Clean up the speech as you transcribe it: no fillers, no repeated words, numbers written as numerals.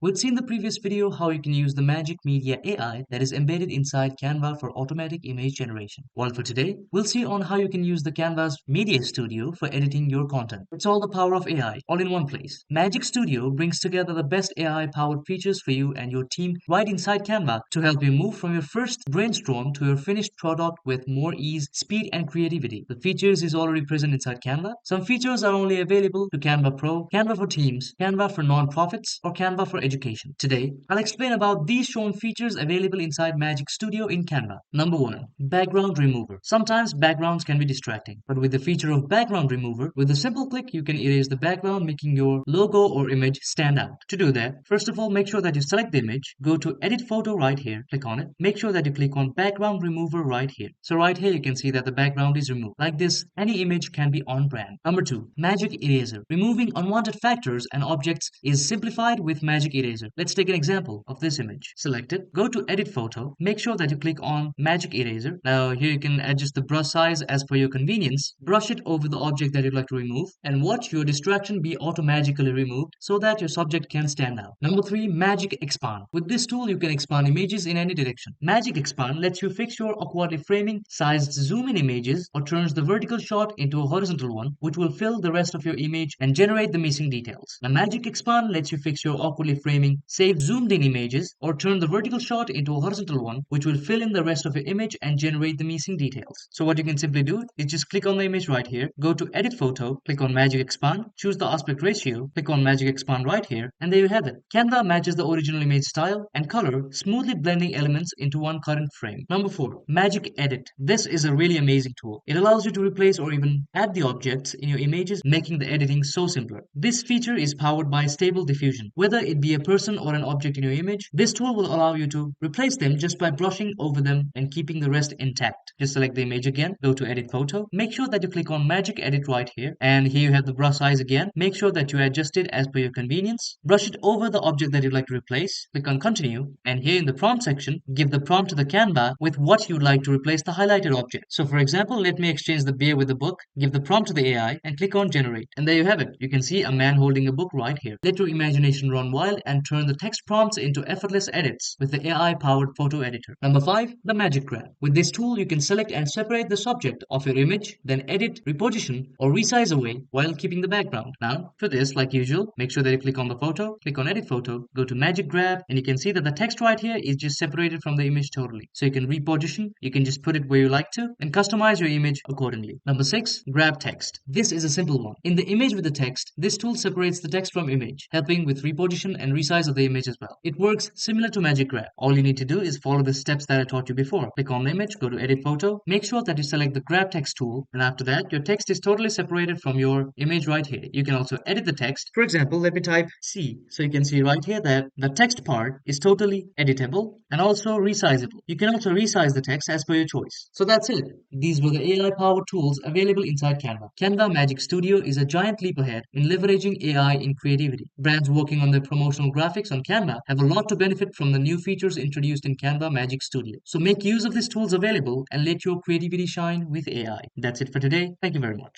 We've seen the previous video how you can use the Magic Media AI that is embedded inside Canva for automatic image generation. While for today, we'll see on how you can use the Canva's Media Studio for editing your content. It's all the power of AI, all in one place. Magic Studio brings together the best AI-powered features for you and your team right inside Canva to help you move from your first brainstorm to your finished product with more ease, speed, and creativity. The features is already present inside Canva. Some features are only available to Canva Pro, Canva for Teams, Canva for non-profits, or Canva for education. Today, I'll explain about these shown features available inside Magic Studio in Canva. Number 1. Background Remover. Sometimes backgrounds can be distracting, but with the feature of Background Remover, with a simple click, you can erase the background, making your logo or image stand out. To do that, first of all, make sure that you select the image, go to Edit Photo right here, click on it. Make sure that you click on Background Remover right here. So right here, you can see that the background is removed. Like this, any image can be on brand. Number 2. Magic Eraser. Removing unwanted factors and objects is simplified with Magic Eraser. Let's take an example of this image. Select it, go to Edit Photo, make sure that you click on Magic Eraser. Now here you can adjust the brush size as per your convenience. Brush it over the object that you'd like to remove and watch your distraction be automatically removed so that your subject can stand out. Number 3. Magic Expand. With this tool, you can expand images in any direction. Magic Expand lets you fix your awkwardly framing, sized zoom in images, or turns the vertical shot into a horizontal one, which will fill the rest of your image and generate the missing details. Now, Magic Expand lets you fix your awkwardly framing, save zoomed in images, or turn the vertical shot into a horizontal one, which will fill in the rest of your image and generate the missing details. So what you can simply do is just click on the image right here, go to Edit Photo, click on Magic Expand, choose the aspect ratio, click on Magic Expand right here, and there you have it. Canva matches the original image style and color, smoothly blending elements into one current frame. Number 4. Magic Edit. This is a really amazing tool. It allows you to replace or even add the objects in your images, making the editing so simpler. This feature is powered by Stable Diffusion. Whether it be a person or an object in your image, this tool will allow you to replace them just by brushing over them and keeping the rest intact. Just select the image again, go to Edit Photo, make sure that you click on Magic Edit right here, and here you have the brush size again. Make sure that you adjust it as per your convenience. Brush it over the object that you'd like to replace, click on Continue, and here in the prompt section, give the prompt to the Canva with what you'd like to replace the highlighted object. So for example, let me exchange the beer with the book, give the prompt to the AI, and click on Generate. And there you have it. You can see a man holding a book right here. Let your imagination run wild and turn the text prompts into effortless edits with the AI-powered photo editor. Number 5. The Magic Grab. With this tool, you can select and separate the subject of your image, then edit, reposition, or resize away while keeping the background. Now, for this, like usual, make sure that you click on the photo, click on Edit Photo, go to Magic Grab, and you can see that the text right here is just separated from the image totally. So you can reposition, you can just put it where you like to, and customize your image accordingly. Number 6. Grab Text. This is a simple one. In the image with the text, this tool separates the text from image, helping with reposition and resize of the image as well. It works similar to Magic Grab. All you need to do is follow the steps that I taught you before. Click on the image, go to Edit Photo, make sure that you select the Grab Text tool, and after that, your text is totally separated from your image right here. You can also edit the text. For example, let me type C. So you can see right here that the text part is totally editable and also resizable. You can also resize the text as per your choice. So that's it. These were the AI-powered tools available inside Canva. Canva Magic Studio is a giant leap ahead in leveraging AI in creativity. Brands working on their promotional graphics on Canva have a lot to benefit from the new features introduced in Canva Magic Studio. So make use of these tools available and let your creativity shine with AI. That's it for today. Thank you very much.